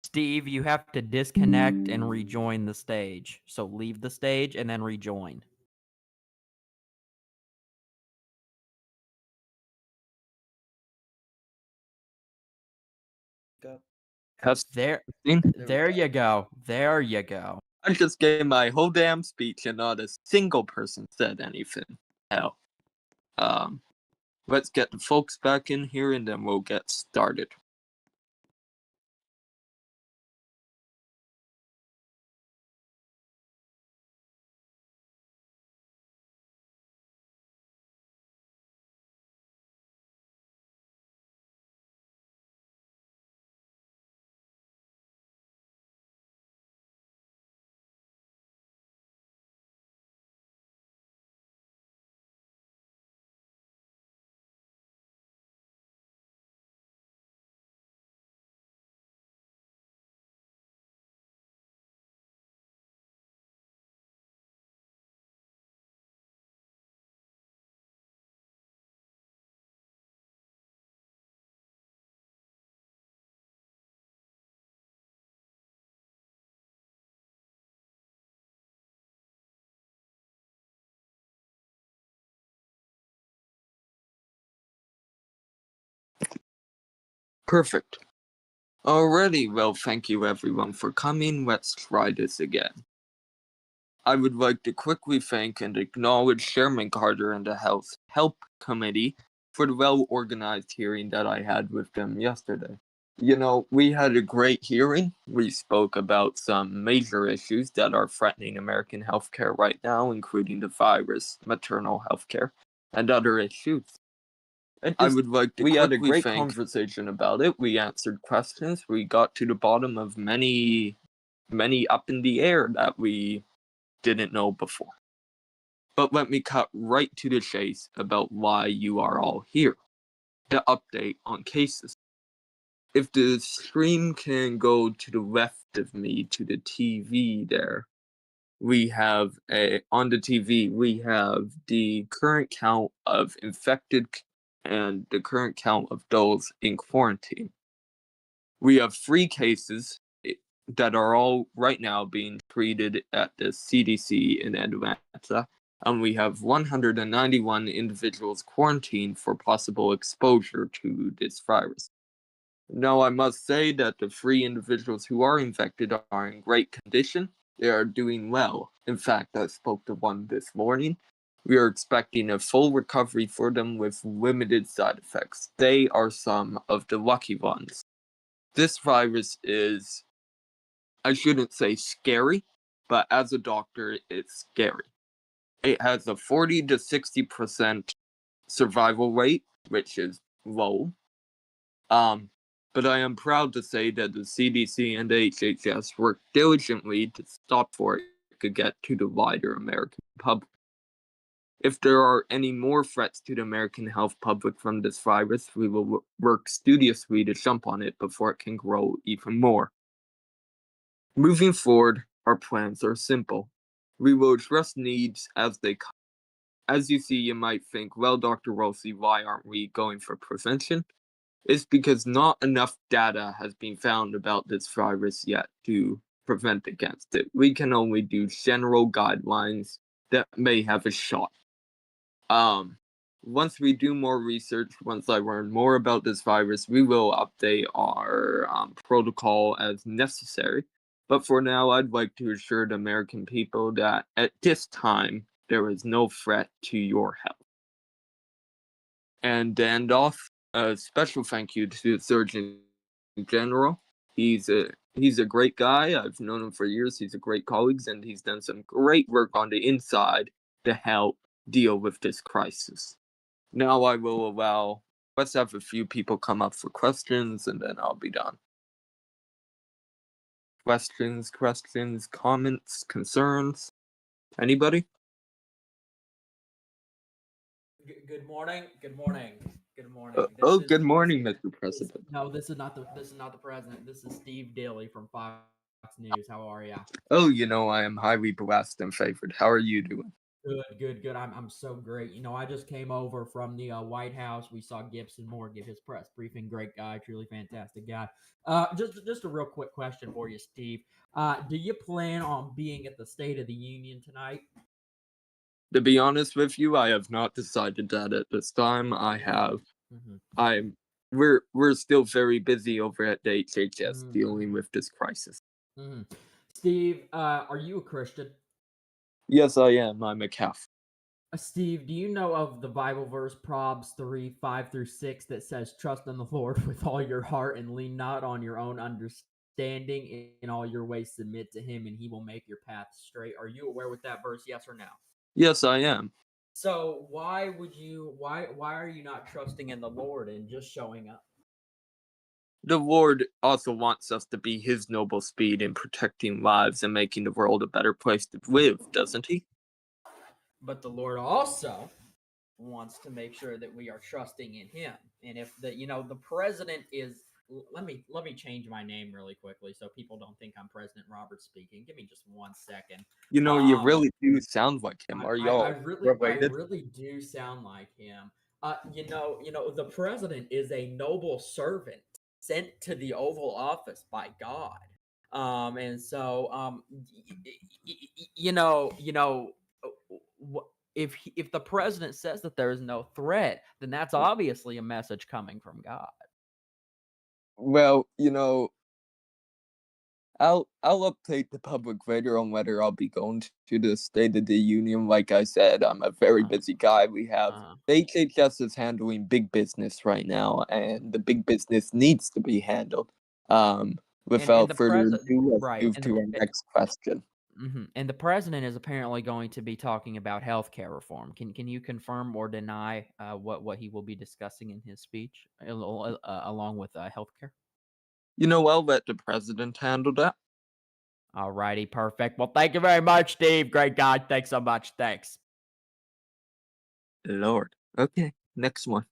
Steve, you have to disconnect and rejoin the stage. So leave the stage and then rejoin. There you go. There you go. I just gave my whole damn speech and not a single person said anything. Hell. Let's get the folks back in here and then we'll get started. Perfect. Alrighty, well, thank you everyone for coming. Let's try this again. I would like to quickly thank and acknowledge Chairman Carter and the House Help Committee for the well-organized hearing that I had with them yesterday. You know, we had a great hearing. We spoke about some major issues that are threatening American healthcare right now, including the virus, maternal healthcare, and other issues. I would like to had a great conversation about it. We answered questions. We got to the bottom of many up in the air that we didn't know before. But let me cut right to the chase about why you are all here. The update on cases. If the stream can go to the left of me to the TV there, we have on the TV, we have the current count of infected and the current count of those in quarantine. We have 3 cases that are all right now being treated at the CDC in Atlanta, and we have 191 individuals quarantined for possible exposure to this virus. Now, I must say that the 3 individuals who are infected are in great condition. They are doing well. In fact, I spoke to one this morning. We are expecting a full recovery for them with limited side effects. They are some of the lucky ones. This virus is, I shouldn't say scary, but as a doctor, it's scary. It has a 40 to 60% survival rate, which is low. But I am proud to say that the CDC and HHS worked diligently to stop before it could get to the wider American public. If there are any more threats to the American health public from this virus, we will work studiously to jump on it before it can grow even more. Moving forward, our plans are simple. We will address needs as they come. As you see, you might think, well, Dr. Rossi, why aren't we going for prevention? It's because not enough data has been found about this virus yet to prevent against it. We can only do general guidelines that may have a shot. Once we do more research, once I learn more about this virus, we will update our protocol as necessary. But for now, I'd like to assure the American people that at this time, there is no threat to your health. And to end off, a special thank you to the Surgeon General. He's a great guy. I've known him for years. He's a great colleague, and he's done some great work on the inside to help deal with this crisis. Now I will let's have a few people come up for questions, and then I'll be done. Questions, comments, concerns? Anybody? Good morning. morning. Oh, This is good this morning, is Mr. this. President. No, this is not the president. This is Steve Dilly from Fox News. How are ya? Oh, I am highly blessed and favored. How are you doing? Good. I'm so great. I just came over from the White House. We saw Gibson Moore give his press briefing. Great guy, truly fantastic guy. Just a real quick question for you, Steve. Do you plan on being at the State of the Union tonight? To be honest with you, I have not decided that at this time. Hmm. I'm. We're still very busy over at the HHS dealing Hmm. with this crisis. Hmm. Steve, are you a Christian? Yes, I am. I'm a Catholic. Steve, do you know of the Bible verse Proverbs 3:5-6 that says, "Trust in the Lord with all your heart and lean not on your own understanding. In all your ways submit to Him, and He will make your path straight." Are you aware with that verse? Yes or no? Yes, I am. So why are you not trusting in the Lord and just showing up? The Lord also wants us to be His noble speed in protecting lives and making the world a better place to live, doesn't He? But the Lord also wants to make sure that we are trusting in him. And if the president is, let me change my name really quickly so people don't think I'm President Robert speaking. Give me just 1 second. You Um really do sound like Him. Are I y'all really I related? really do sound like him. The president is a noble servant sent to the Oval Office by God. And so if the president says that there is no threat, then that's obviously a message coming from God. Well, I'll update the public later on whether I'll be going to the State of the Union. Like I said, I'm a very Uh, busy guy. We have uh, the HHS is handling big business right now, and the big business needs to be handled. Um, and Without the further president, ado, let's right? move to our next question. And the president is apparently going to be talking about healthcare reform. Can you confirm or deny what he will be discussing in his speech, along with healthcare? I'll let the president handle that. Alrighty, perfect. Well, thank you very much, Steve. Great guy. Thanks so much. Thanks. Lord. Okay, next one.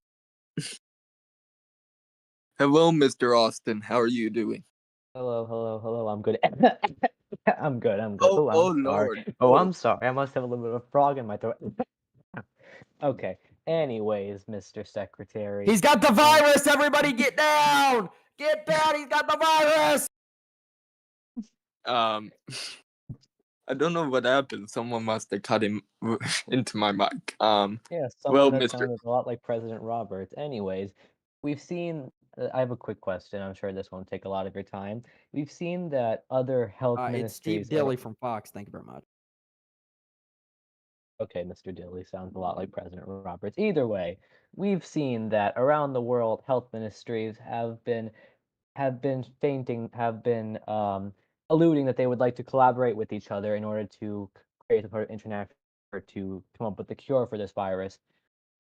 Hello, Mr. Austin. How are you doing? Hello. I'm good. I'm good. Oh, Oh, oh I'm sorry. Lord. Oh, Oh, I'm sorry. I must have a little bit of a frog in my throat. Okay. Anyways, Mr. Secretary, He's got the um, virus. Everybody, get down. Get down. He's got the virus. um, I don't know what happened. Someone must have cut him into my mic. yeah, Well, someone that Mr. sounded a lot like President Roberts. Anyways, we've seen. I have a quick question. I'm sure this won't take a lot of your time. We've seen that other health It's Steve ministries. Dilly from Fox. Thank you very much. Okay, Mr. Dilly sounds a lot like President Roberts. Either way, we've seen that around the world, health ministries have been alluding that they would like to collaborate with each other in order to create a sort of international effort to come up with a cure for this virus.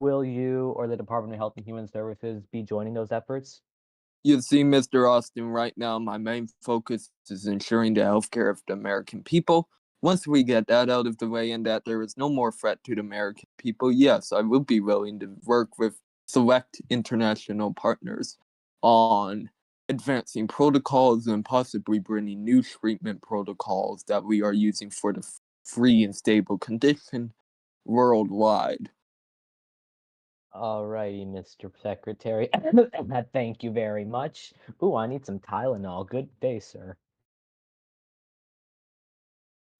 Will you or the Department of Health and Human Services be joining those efforts? You see, Mr. Austin, right now, my main focus is ensuring the healthcare of the American people. Once we get that out of the way and that there is no more threat to the American people, yes, I will be willing to work with select international partners on advancing protocols and possibly bringing new treatment protocols that we are using for the free and stable condition worldwide. Alrighty, Mr. Secretary. Thank you very much. Ooh, I need some Tylenol. Good day, sir.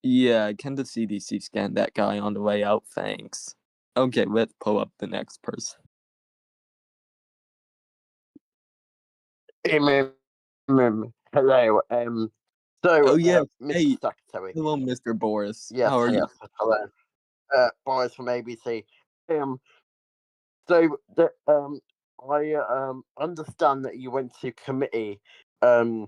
Yeah, can the CDC scan that guy on the way out? Thanks. Okay, let's pull up the next person. Hello. Oh, yes. Mr. Hey, Secretary. hello, Mr. Boris. Yes, How are you? yes. Hello. Boris from ABC. Um, so I understand that you went to committee um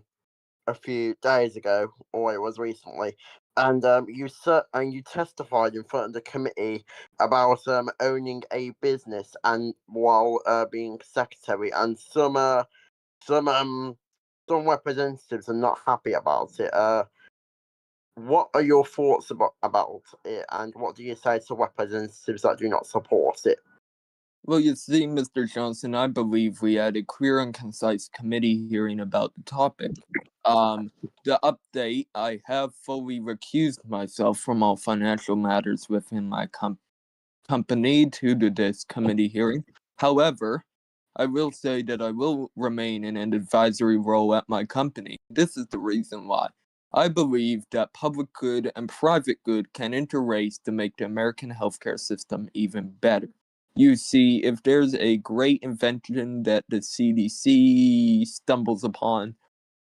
a few days ago, or it was recently, and you testified in front of the committee about owning a business and while being secretary, and some some representatives are not happy about it. What are your thoughts about it, and what do you say to representatives that do not support it? Well, you see, Mr. Johnson, I believe we had a clear and concise committee hearing about the topic. The update, I have fully recused myself from all financial matters within my company due to this committee hearing. However, I will say that I will remain in an advisory role at my company. This is the reason why. I believe that public good and private good can interrace to make the American healthcare system even better. You see, if there's a great invention that the CDC stumbles upon,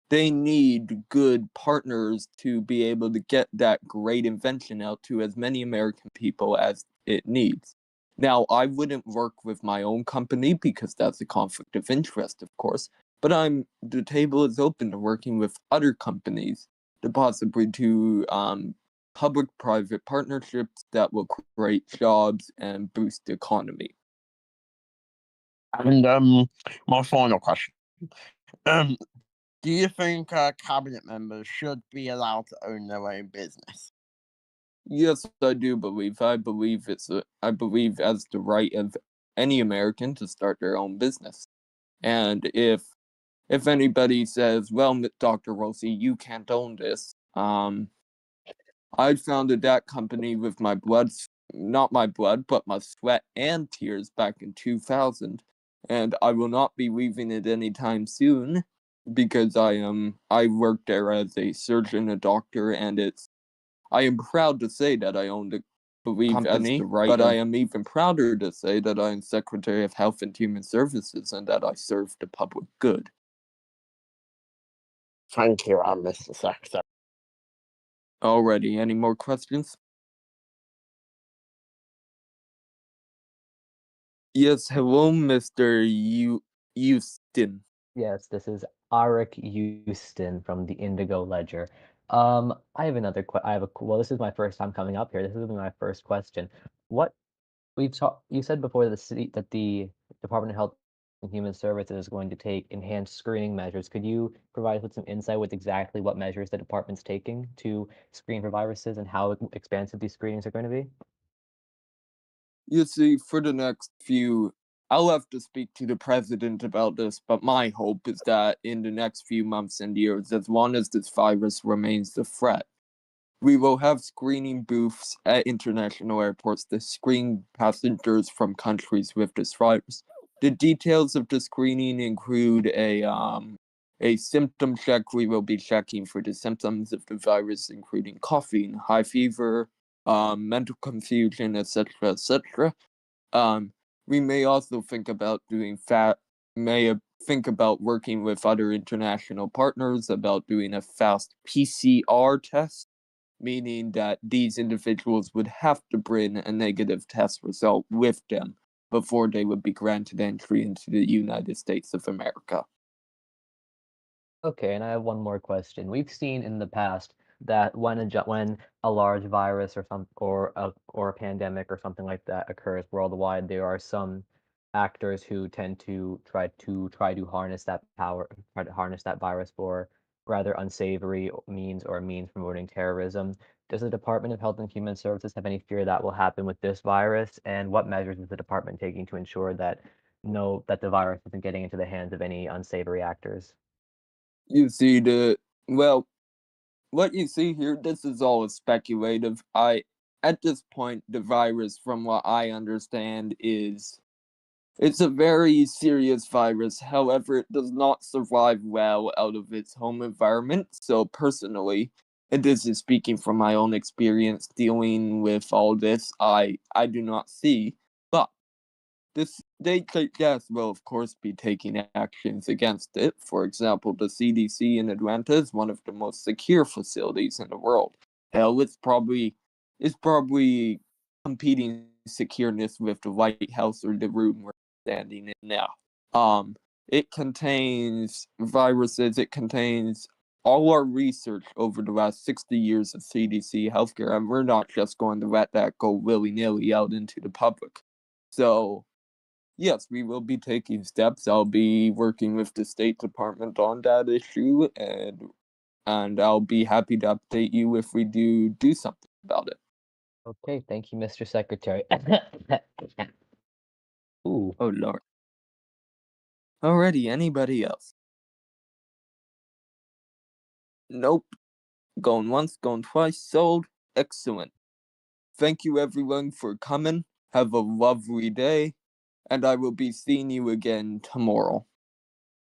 they need good partners to be able to get that great invention out to as many American people as it needs. Now, I wouldn't work with my own company because that's a conflict of interest, of course, but the table is open to working with other companies to possibly do public-private partnerships that will create jobs and boost the economy. And my final question: um, do you think cabinet members should be allowed to own their own business? Yes, I do believe. I believe as the right of any American to start their own business. And if anybody says, "Well, Dr. Rossi, you can't own this," I founded that company with my not my blood, but my sweat and tears back in 2000, and I will not be leaving it anytime soon because I worked there as a surgeon, a doctor, and I am proud to say that I own the company, but I am even prouder to say that I am Secretary of Health and Human Services and that I serve the public good. Thank you, Mr. Secretary. Alrighty, any more questions? Yes, hello, Mr. Houston. Yes, this is Arik Houston from the Indigo Ledger. I have another well, this is my first time coming up here. This is my first question. What you said before that the Department of Health and Human Services is going to take enhanced screening measures. Could you provide us with some insight with exactly what measures the department's taking to screen for viruses and how expansive these screenings are going to be? You see, for the next few, I'll have to speak to the president about this, but my hope is that in the next few months and years, as long as this virus remains a threat, we will have screening booths at international airports to screen passengers from countries with this virus. The details of the screening include a symptom check. We will be checking for the symptoms of the virus, including coughing, high fever, mental confusion, etc., etc. We may also think about think about working with other international partners about doing a fast PCR test, meaning that these individuals would have to bring a negative test result with them before they would be granted entry into the United States of America. Okay, and I have one more question. We've seen in the past that when a large virus or a pandemic or something like that occurs worldwide, there are some actors who tend to try to harness that power, try to harness that virus for rather unsavory means or means promoting terrorism. Does the Department of Health and Human Services have any fear that will happen with this virus? And what measures is the department taking to ensure that that the virus isn't getting into the hands of any unsavory actors? You see, well, what you see here, this is all speculative. At this point, the virus, from what I understand, it's a very serious virus. However, it does not survive well out of its home environment. So personally, and this is speaking from my own experience dealing with all this, I do not see. But the HHS will of course be taking actions against it. For example, the CDC in Atlanta is one of the most secure facilities in the world. Hell, it's probably competing secureness with the White House or the room we're standing in now. It contains viruses. It contains all our research over the last 60 years of CDC healthcare, and we're not just going to let that go willy nilly out into the public. So yes, we will be taking steps. I'll be working with the State Department on that issue, and I'll be happy to update you if we do something about it. Okay, thank you, Mr. Secretary. Ooh. Oh lord. Alrighty, anybody else? Nope. Going once, going twice, sold. Excellent. Thank you everyone for coming. Have a lovely day, and I will be seeing you again tomorrow.